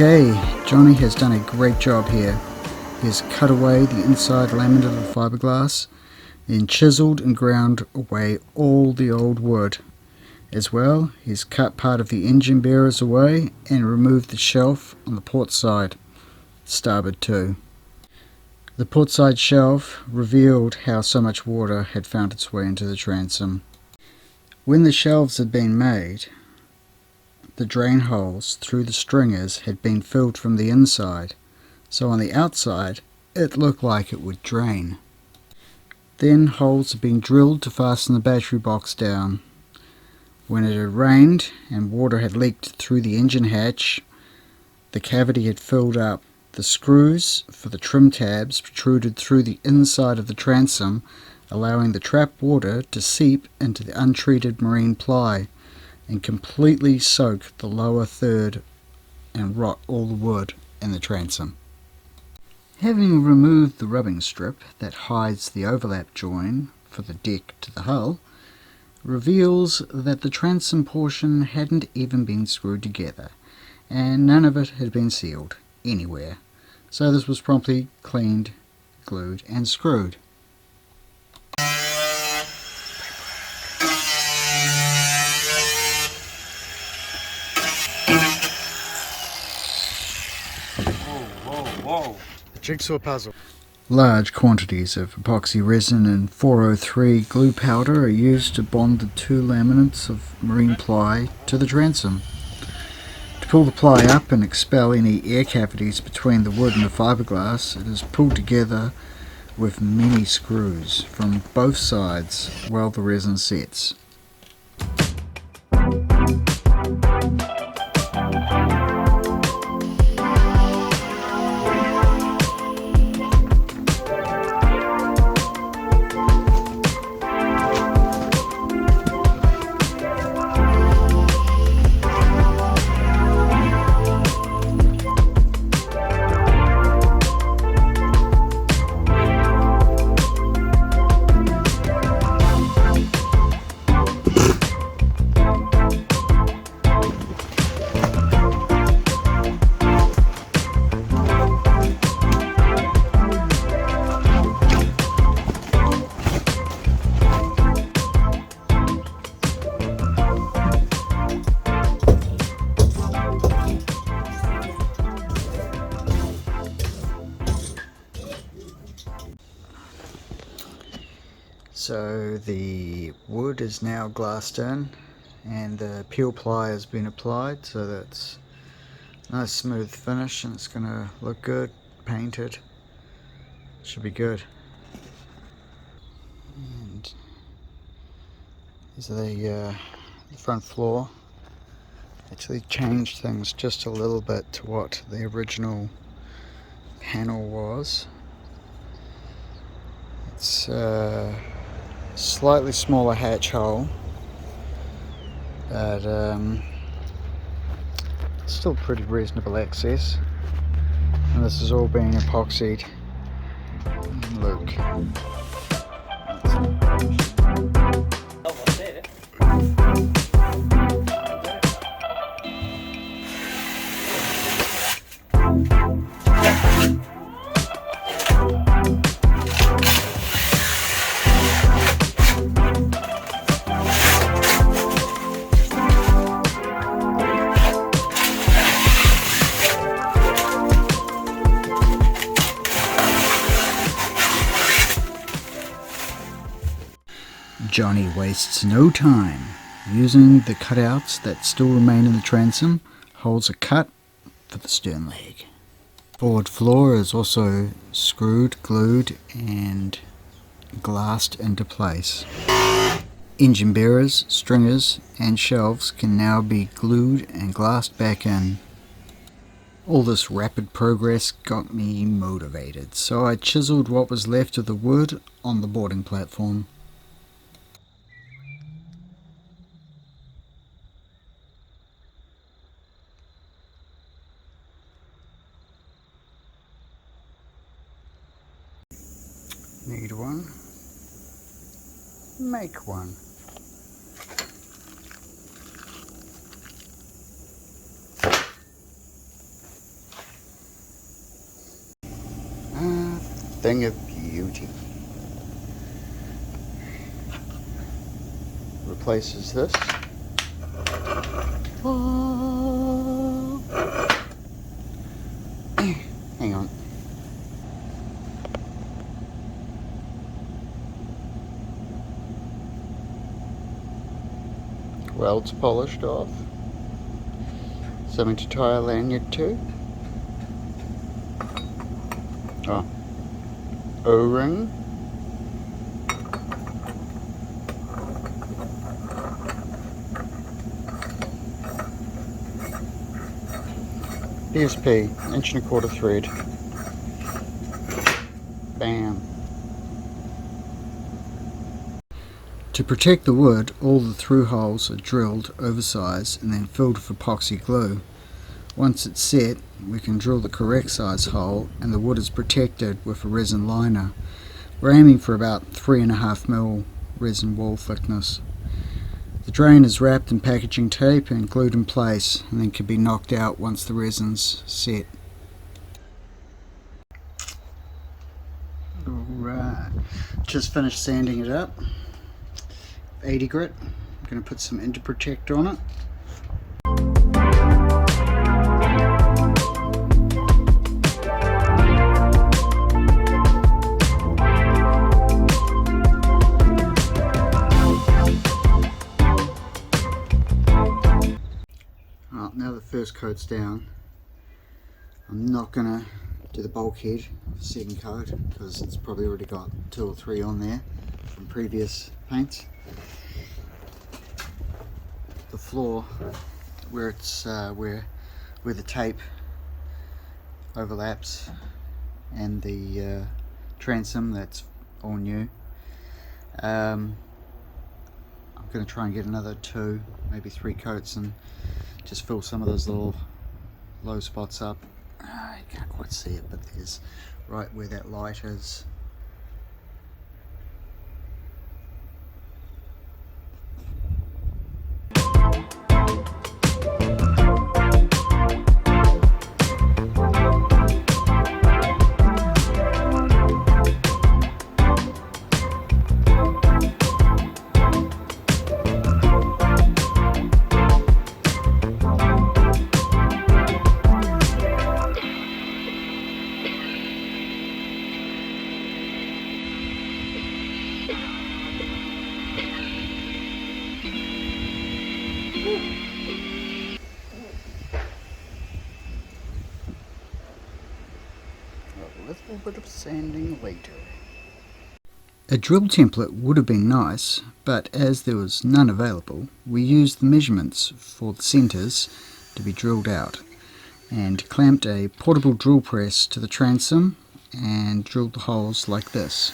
Okay, Johnny has done a great job here. He has cut away the inside laminate of the fiberglass, then chiseled and ground away all the old wood. As well, he's cut part of the engine bearers away and removed the shelf on the port side, starboard too. The port side shelf revealed how so much water had found its way into the transom. When the shelves had been made, the drain holes through the stringers had been filled from the inside, so on the outside it looked like it would drain. Then holes had been drilled to fasten the battery box down. When it had rained and water had leaked through the engine hatch, the cavity had filled up. The screws for the trim tabs protruded through the inside of the transom, allowing the trapped water to seep into the untreated marine ply and completely soak the lower third and rot all the wood in the transom. Having removed the rubbing strip that hides the overlap join for the deck to the hull, reveals that the transom portion hadn't even been screwed together, and none of it had been sealed anywhere, so this was promptly cleaned, glued and screwed. Whoa. The jigsaw puzzle. Large quantities of epoxy resin and 403 glue powder are used to bond the two laminates of marine ply to the transom. To pull the ply up and expel any air cavities between the wood and the fiberglass, it is pulled together with many screws from both sides while the resin sets. So the wood is now glassed in and the peel ply has been applied, so that's a nice smooth finish and it's going to look good, painted, should be good. And these are the front floor. Actually changed things just a little bit to what the original panel was. It's slightly smaller hatch hole, but still pretty reasonable access, and this is all being epoxied. Look. Johnny wastes no time. Using the cutouts that still remain in the transom, holds a cut for the stern leg. Forward floor is also screwed, glued and glassed into place. Engine bearers, stringers and shelves can now be glued and glassed back in. All this rapid progress got me motivated, so I chiseled what was left of the wood on the boarding platform. Need one? Make one. thing of beauty. Replaces this. Oh. Hang on. Welds polished off. Something to tie a lanyard to. Oh. O-ring. PSP, 1.25" thread. Bam. To protect the wood, all the through holes are drilled oversize and then filled with epoxy glue. Once it's set, we can drill the correct size hole and the wood is protected with a resin liner. We're aiming for about 3.5mm resin wall thickness. The drain is wrapped in packaging tape and glued in place, and then can be knocked out once the resin's set. Alright, just finished sanding it up. 80 grit. I'm going to put some Interprotect on it. Now the first coat's down, I'm not going to do the bulkhead the second coat because it's probably already got 2 or 3 on there from previous paints. The floor where it's where the tape overlaps and the transom, that's all new. I'm going to try and get another 2, maybe 3 coats and just fill some of those little low spots up. You can't quite see it, but there's right where that light is. A little bit of sanding later. A drill template would have been nice, but as there was none available, we used the measurements for the centres to be drilled out and clamped a portable drill press to the transom and drilled the holes like this.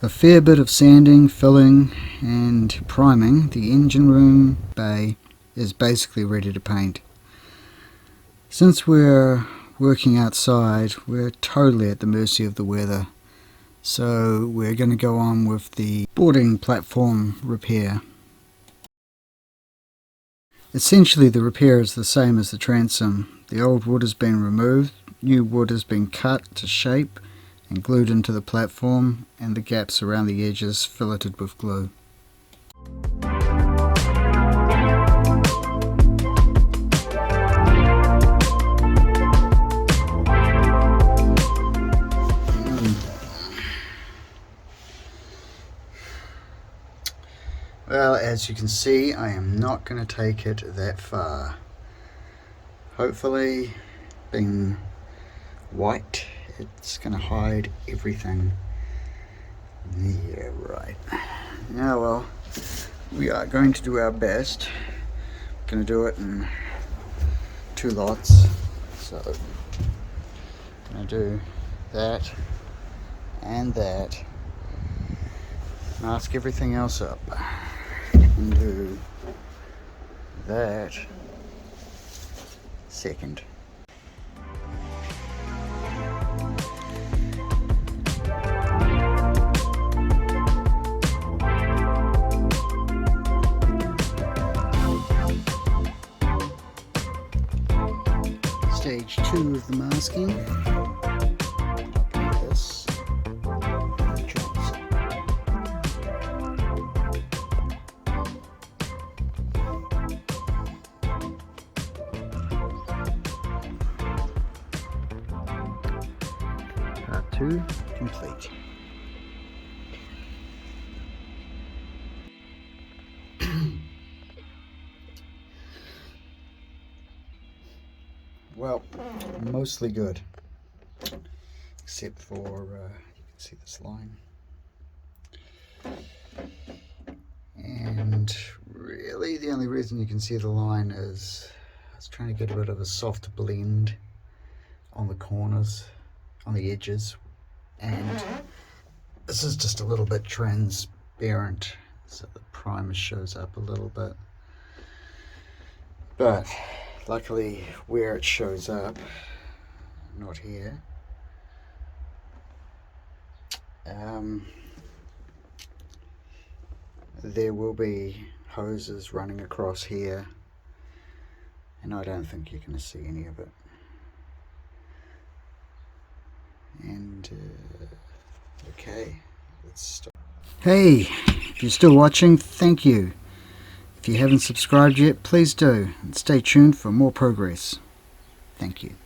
A fair bit of sanding, filling and priming, the engine room bay is basically ready to paint. Since we're working outside, we're totally at the mercy of the weather, so we're going to go on with the boarding platform repair. Essentially the repair is the same as the transom. The old wood has been removed, new wood has been cut to shape and glued into the platform, and the gaps around the edges filleted with glue. Well, as you can see, I am not going to take it that far. Hopefully, being white, it's going to hide everything. Yeah, right. Yeah, well, we are going to do our best. Going to do it in 2 lots. So, going to do that and that. Mask everything else up. And do that second. masking. Like this. Transom. Part 2 complete. Well, mostly good, except for you can see this line, and really the only reason you can see the line is I was trying to get a bit of a soft blend on the corners, on the edges, and this is just a little bit transparent, so the primer shows up a little bit. But luckily where it shows up, not here, there will be hoses running across here, and I don't think you're going to see any of it. And okay, let's stop. Hey, if you're still watching, thank you. If you haven't subscribed yet, please do, and stay tuned for more progress. Thank you.